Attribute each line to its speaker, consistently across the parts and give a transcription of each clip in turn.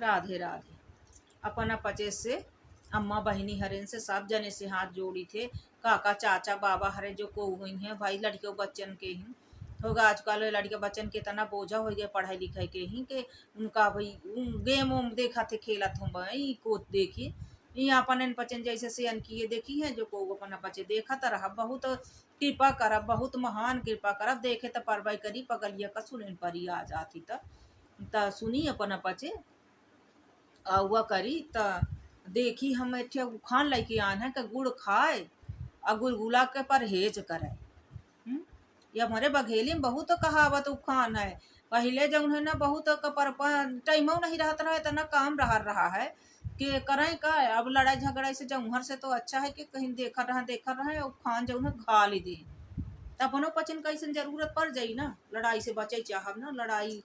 Speaker 1: राधे राधे। अपन पचे से अम्मा बहिनी हरेन से सब जने से हाथ जोड़ी थे। काका चाचा बाबा हरे जो को हुई हैं भाई लड़कियों बच्चन के ही होगा। आजकल लड़के बच्चन के तना बोझा हो गया पढ़ाई लिखाई के ही के उनका भाई गेम उम देखा थे खेला थे भाई को देखी यहाँ अपन पचन जैसे से किए देखी है जो को अपन बच्चे देखा तो रहा बहुत कृपा करब बहुत महान कृपा करब देखे तो परवाई करी पगलिया का सुन परी आ जाती त सुनी अपन पचे हुआ करी त देखी हम एठे खान लेके आन है कि गुड़ खाए और गुलगुला के परहेज करे। ये हमारे बघेली में बहुत कहावत उखान है। पहले जब है ना बहुत पर टाइमो नहीं रहता रहा इतना काम रहा है कि करें का। अब लड़ाई झगड़ा से जौहर से तो अच्छा है कि कहीं देखा रहा उखान जो है खा ली दी तो अपनो पचन कैसे जरूरत पड़ जाई ना। लड़ाई से बचे चाहब ना लड़ाई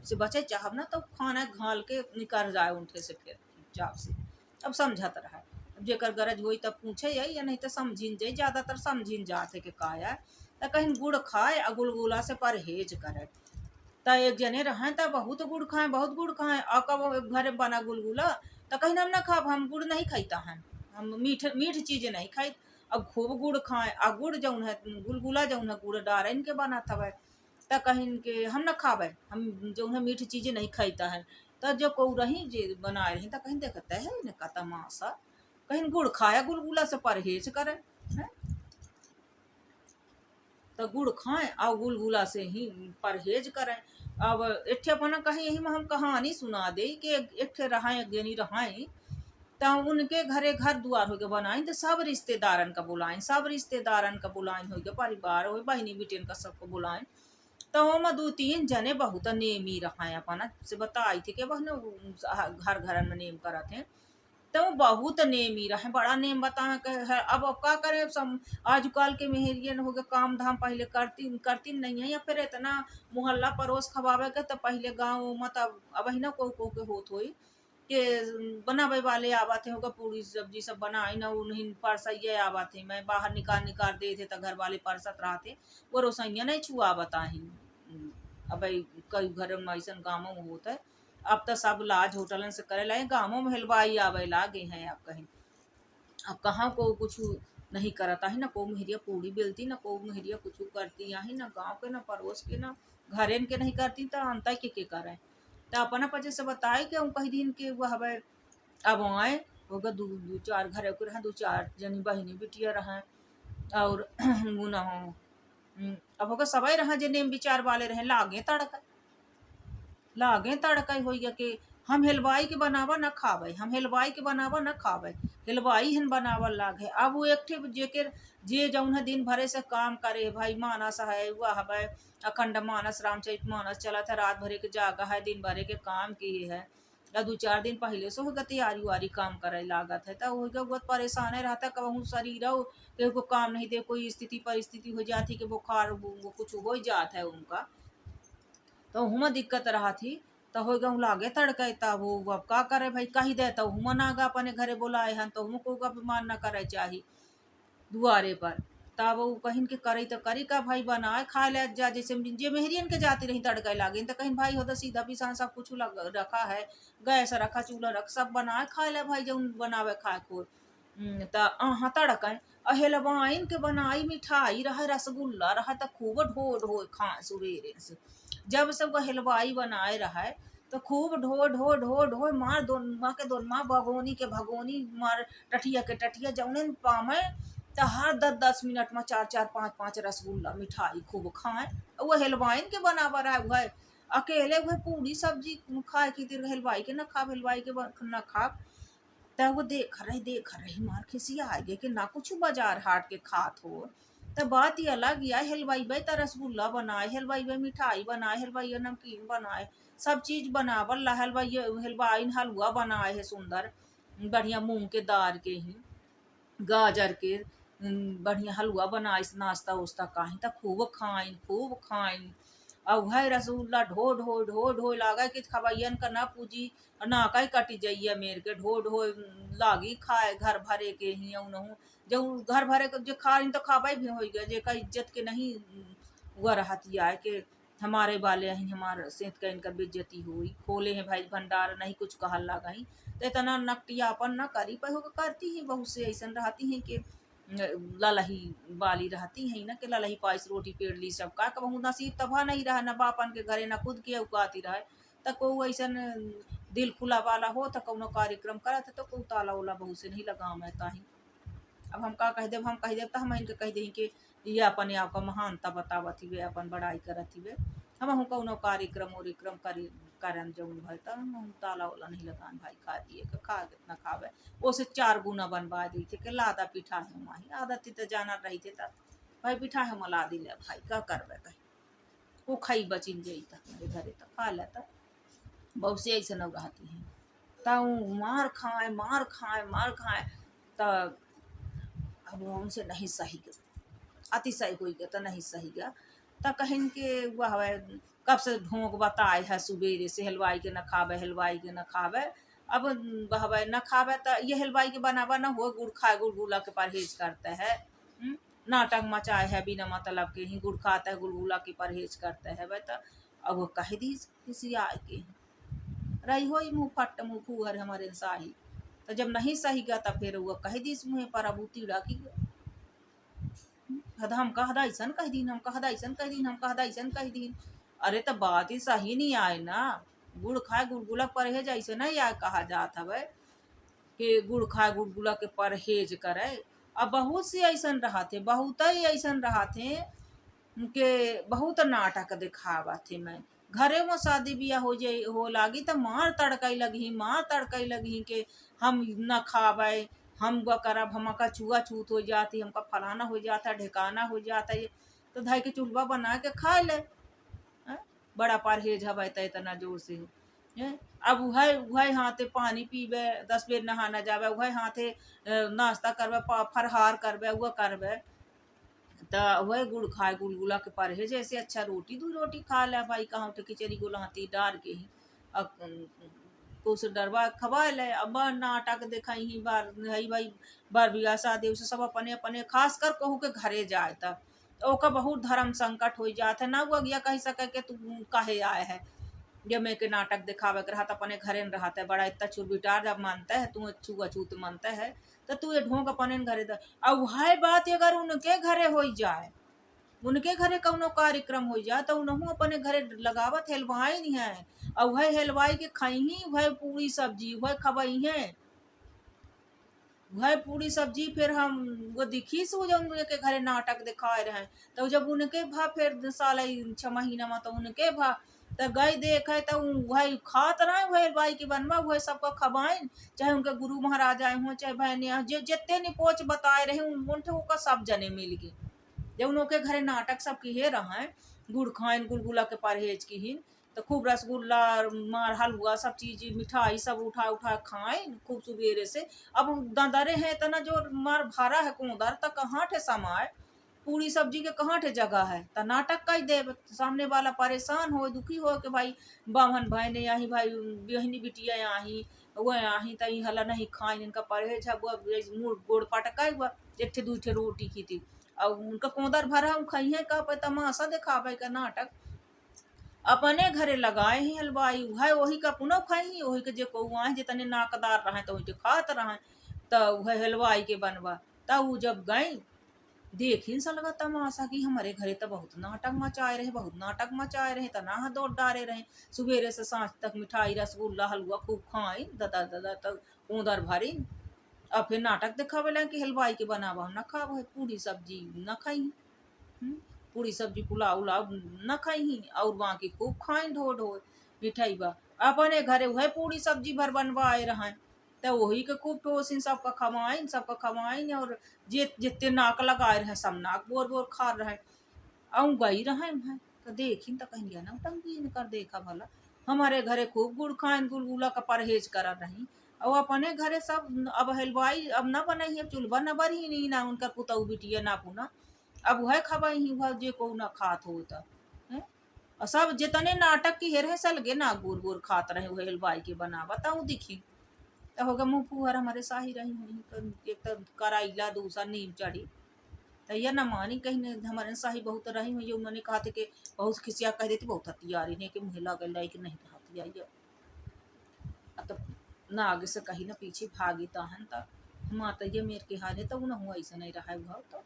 Speaker 1: से बचे चाहब ना तो खाना घाल के निकल जाए उनके से फिर चुपचाप से। अब समझत रहा अब जेकर गरज होई तब पूछे या नहीं तो समझिन जाए। ज्यादातर समझिन जाते के का है तो कहीं गुड़ खाए और गुलगुला से परहेज करे। तो एक जने रहे तो बहुत गुड़ खाए बहुत गुड़ खाए और कब घर बना गुलगुला तो कहीं हम ना खाब हम गुड़ नहीं खाईता हैं हम मीठ मीठ चीज नहीं खाई। अब खूब गुड़ खाए आ गुड़ जौन है गुलगुला जौन है गुड़ डारे के बना था तो कहीं के हम न खावे हम जो है मीठ चीजें नहीं खाईता है। तो जो को रही जे बनाए रही तो कहीं देखते है इनका तमाशा कहीं गुड़ खाया गुलगुला से परहेज करे हैं? तो गुड़ खाएं और गुलगुला से ही परहेज करें। अब एक अपना कहीं यही में हम कहानी सुना दे कि एक रहाए गेनी रहाए तो उनके घरे घर दुआर हो गए बनाई तो सब रिश्तेदारन का बुलाएं सब रिश्तेदारन का बुलाएं हो गए परिवार हो बहनी बेटियन का सबको बुलाएं। तो हम दो तीन जने बहुत नेमी रहा अपना से बताई थी कि वह घर घर में नेम करा थे। तो बहुत नेमी रहे बड़ा नेम बतावे के है। अब का करे आजकल के मेहरियन हो गए काम धाम पहले करती करती नहीं है या फिर इतना मोहल्ला पड़ोस खवावे के तो पहले गाँव मत अब ही ना को के होत होई के बनावे वाले आवाते होगा पूरी सब्जी सब बनाई ना उन्हें परसैये आवाते मैं बाहर निकाल निकाल दे थे तो घर वाले परसत रहते वो रोसैया नहीं छुआ बताही। अब कई घर में ऐसा गाँव में होता है। अब तो सब लाज होटलन से करे लगे गाँवों में हलवाई आवे लागे हैं। अब कहीं अब कहाँ को कुछ नहीं करता है ना को मेहरिया पूरी बेलती ना को मेहरिया कुछ करती है ना गाँव के ना पड़ोस के ना घरेन के नहीं करती तो अंत के करे। तो अपना पचे से बताए कि कहीं दिन के वो हवे अब आए होगा दो दो चार घर के रहे दो चार जनी बहनी बिटिया रहे और वो ना हो अब होगा सबे रहा जे नेम विचार वाले रहे लागे तड़का हो गया कि हम हलवाई के बनावा न खावे हम हलवाई के बनावा न खावे हलवाई हन बनावल लागे। अब वो एक जेकर जे जौन है दिन भरे से काम करे भाई मानस है वह हवे अखंड मानस रामचरित मानस चला था रात भरे के जागा है दिन भरे के काम किए है या दो चार दिन पहले से होगा तैयारी वारी काम करे लागत है तो होगा बहुत परेशान रहता कहूँ शरीर के को काम नहीं दे कोई स्थिति परिस्थिति हो जाती कि बुखार वो कुछ हो जाता है उनका तो हुमा दिक्कत रहा थी। तो हो गऊ लागे तड़के तब वो अब का करे भाई कही दे तो हुमा नागा अपने घरे बोलाए हन तो हमको का बीमार न करे चाही दुआरे पर। तब वो कहीं के करी तो करी का भाई बनाए खा ले जा जैसे जे मेहरियन के जाती रही तड़के लागे तो कहीं भाई हो तो सीधा पिसान सब कुछ रखा है गैस रखा चूल्हा रख सब बनाए खा ले भाई जो बनावे खाए खोर। तो हाँ तड़के हलवाइन के बनाई मिठाई रहा रसगुल्ला रहा तो खूब ढो ढो खा सुबेरे से जब सब हलवाई बनाए रहा है तो खूब ढो ढो ढो ढो मार दोनमा के दोनमा भगोनी के भगोनी मार टटिया के टटिया जौने पामे तो हर 10-10 मिनट में 4-4 5-5 रसगुल्ला मिठाई खूब खाए। वो हलवाइन के बनावा रहा है अकेले वह पूरी सब्जी खाए खातिर हलवाई के न खाब हलवाई के न खाब। तो वो देख रही मार खिसिया आगे कि ना कुछ बाजार हाट के खात हो। तो बात ही अलग या हलवाई भाई तो रसगुल्ला बनाए हलवाई भाई मिठाई बनाए हलवाई नमकीन बनाए सब चीज बनावल हलवाई हलवाई हलवा बनाए है सुंदर बढ़िया मूंग के दाल के ही गाजर के बढ़िया हलवा बनाए नाश्ता उस्ता काहे तो खूब खाइन और वह रसगुल्ला ढो ढो ढो ढो लागा कि खबैयन का ना पूजी ना कहीं कटी जाइए मेर के ढो ढो लागी खाए घर भरे के ही नहूँ जो घर भरे के जो खा तो खाबे भी हो गए जे का इज्जत के नहीं हुआ रहती है कि हमारे वाले हैं हमारे सेहत का इनका बेइज्जती हुई खोले हैं भाई भंडार नहीं कुछ कहल लगा ही तो इतना नकटियापन ना करी पर होकर करती हैं बहुत से ऐसा रहती हैं कि ललही वाली रहती हैं ना कि ललही पाइस रोटी पेड़ ली सब का कहूँ नसीब तबा नहीं रहा न बापन के घरे न खुद के उकाती रहे तो को ऐसा दिल खुला वाला हो तो कौनो कार्यक्रम करा तो को ताला उला बहुत से नहीं लगा मैं ताही अब हम का कह देब हम कह देब तो हम इनके कह दी कि ये अपने आप का महानता बतावत हुए अपन बड़ाई करत हुए हम कौनो कार्यक्रम उरिक्रम करी करन जौन भाई तो हम ताला वाला नहीं लगान भाई खा दिए के खा कितना खावे ओसे 4 गुना बनवा दी थे कि लादा पिठा है माही आदत तो जाना रही थे तब भाई पिठा है मला दिले भाई का करवे कहीं वो खाई बचिन जाई तक मेरे घरे तक खा लेता बहुत से ऐसे न रहती हैं तब मार खाए मार खाए तब अब उनसे नहीं सही गया अतिशय हुई गया तो नहीं सही गया तो कहीं के वह कब से ढोंक बताए है सुबेरे से हलवाई के न खावे हलवाई के न खावे अब वह न खावे तो ये हलवाई के बनावा न हो गुड़ खाए गुड़ गुला के परहेज करते है नाटक मचाए है बिना मतलब के ही गुड़ खाता है गुलगुला के परहेज करते है वह तो अब वो कह दी किसी आए के रही हो मुँह फट मुँह फूहर हमारे शाही तो जब नहीं सही गया तब फिर वो कह दी मुँह पर अब तीड़ा की हम कह ऐसन कह दिन हम कह ऐसन कह दिन हम कह ऐसन कह दिन अरे तो बात ही सही नहीं आए ना गुड़ खाए गुड़गुला परहेज ऐसे नहीं आए कहा जात हवे कि गुड़ खाए गुड़गुला के परहेज करे अब बहुत सी ऐसन रहते बहुत ही ऐसन रहते के बहुत नाटक दिखावा थे मैं घरे में शादी बियाह हो जाए हो लागी तो मार तड़कई लगी के हम न खावे हम वो करब हमका छुआ छूत हो जाती हमका फलाना हो जाता ढेकाना हो जाता है तो धाई के चूल्हा बना के खा ले बड़ा परहेज हवा इतना जोर से अब वह हाथे पानी पीबे 10 बेर नहाना जावे वह हाथे नाश्ता करवे फरहार करवे वह करवे तो वह गुड़ खाए गुलगुला के परहेज ऐसे अच्छा रोटी 2 रोटी खा ले भाई कहाँ उठे खिचड़ी गुलाती डार के ही अब कुछ डरवा खवा ले अब नाटक दिखाई ही बार है भाई बार बियाह शादी उसे सब अपने अपने खास कर कहू के घरे जाए तब तो ओका बहुत धर्म संकट हो जाते ना वो अगिया कह सके कि तू काहे आए है ये मैं के नाटक दिखावे के रहता अपने घरे में रहता है बड़ा इतना चुरबिटार जब मानता है तू छूत मानता है तो तू ये ढोंग अपने घरे द अब वह बात अगर उनके घरे हो जाए उनके घरे कौनो कार्यक्रम हो जाए तो उन्हों अपने घरे लगावत हलवाई नहीं है और वह हलवाई के खाई वह पूरी सब्जी वह खबई है वह पूरी सब्जी फिर हम वो दिखी से जब उनके घरे नाटक दिखाए रहे तो जब उनके भा फिर साल 6 महीना में तो उनके भा तो गए देखे तो वह खात रहे वह हलवाई के बनवा वह सबका खबाएं चाहे उनके गुरु महाराज आए हों चाहे बहन जो जितने निपोच बताए रहे उनका सब जने मिल गए जब उनके घरे नाटक सब किए रहे गुड़ खाएं गुलगुला के परहेज की ही तो खूब रसगुल्ला मार हलवा सब चीज मिठाई सब उठा उठा खाएं खूब सुबेरे से अब दंदरे हैं इतना जो मार भारा है कोदर तक कहाँ ठे समाए पूरी सब्जी के कहाँ ठे जगह है तो नाटक कई दे सामने वाला परेशान हो दुखी हो कि भाई बामन भाई ने यही भाई बहनी बिटिया यही वो यही तही हला नहीं खाई इनका परहेज है वो मुँह गोड़ पटका हुआ 1-2 रोटी की थी अब उनका कोदर भरा खाई है का तमाशा दिखावे का नाटक अपने घरे लगाए ही हलवाई वह वही का पुनः खाई वही के जे कौआए जितने नाकदार रहे तो वही खात रहे तो वह हलवाई के बनवा तब वो जब गए देखिन सा लगा तमाशा कि हमारे घरे तो बहुत नाटक मचाए रहे तो ना दौड़ डारे रहे सुबेरे से सांझ तक मिठाई रसगुल्ला हलवा खूब खाई दादा दादा तक कोदर भरी अब फिर नाटक दिखावे लगे कि हलवाई के बनावा न खाव पूरी सब्जी न खाई पूरी सब्जी पुलाव उलाव न खाई और वहाँ की खूब खाई ढो ढो मिठाई बा अपने घरे वह पूरी सब्जी भर बनवाए रहे तो वही के खूब ठोसिन सबका खवाइन और जितने नाक लगाए रहे सब नाक बोर बोर खा रहे और गई रहे भाई तो देखी तो कहीं ना टंगी कर देखा भला हमारे घरे खूब गुड़ खाइन गुलगुला का परहेज करा रही और अपने घरे सब अब हलवाई अब न बनाई है चूल्हा न बरी नहीं ना उनका पुतऊ बिटिया ना पुना अब वह खबाई ही वह जे को ना खात होता है और सब जितने नाटक की हेर है सलगे ना गुड़ गुड़ खात रहे वह हलवाई के बना बताऊँ दिखी तो होगा मुँह फुहर हमारे शाही रही हुई एक तो कराइला दूसरा नीम चढ़ी तो यह न मानी कहीं ने हमारे शाही बहुत रही हुई उन्होंने कहा था कि बहुत खिसिया कह देती बहुत हथियारी ने कि मुँह लग गई कि नहीं हथिया तो ना आगे से कहीं ना पीछे भागी तहन तक माता ये मेरे के हाल है तो न हुआ ऐसा नहीं रहा हुआ तो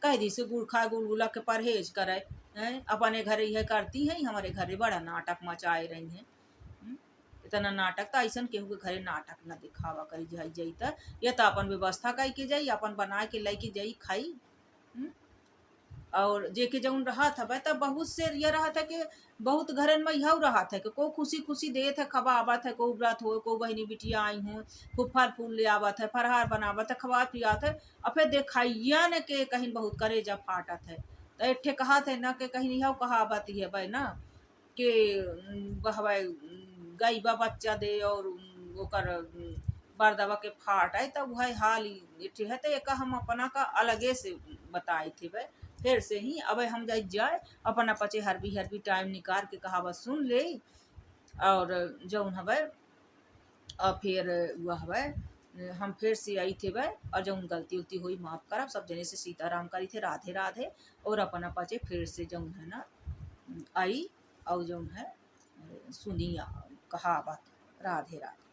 Speaker 1: कह दी से गुड़ खा गुड़गुला के परहेज करे हैं अपने घर यह करती है हमारे घरे बड़ा नाटक मचाए रही हैं। इतना नाटक तो ऐसा केहू के घरे नाटक न दिखावा करी जाई जाई त ये तो अपन व्यवस्था कई के जाई अपन बना के लेके जाई खाई। हम्म? और जेके जौन रहा था भाई तब बहुत से ये रहा था कि बहुत घरन में यह रहा था कि को खुशी खुशी देत है खबा आवत है को व्रत हो को बहनी बिटिया आई हूँ खूब फल फूल ले आवत है फरहार बनावत है खवा पियात है और फिर देखाइया न के कहीं बहुत करेजा फाटत है तो एक कहा थे ना कि कहीं यह कहावत है भाई ना कि बहवाई गई बा बच्चा दे और ओकर बरदवा के फाट आए तब वह हाल है तो एक हम अपना का अलगे से बताए थे भाई फिर से ही अब हम जाए अपना पचे हरबी टाइम निकाल के कहावत सुन ले और जौन हवे और फिर वह हवे हम फिर से आई थे वह और जौन गलती उलती हुई माफ करब सब जने से सीताराम करी थे राधे राधे और अपना पचे फिर से जौन है ना आई और जौन है सुनिया कहावत राधे राधे।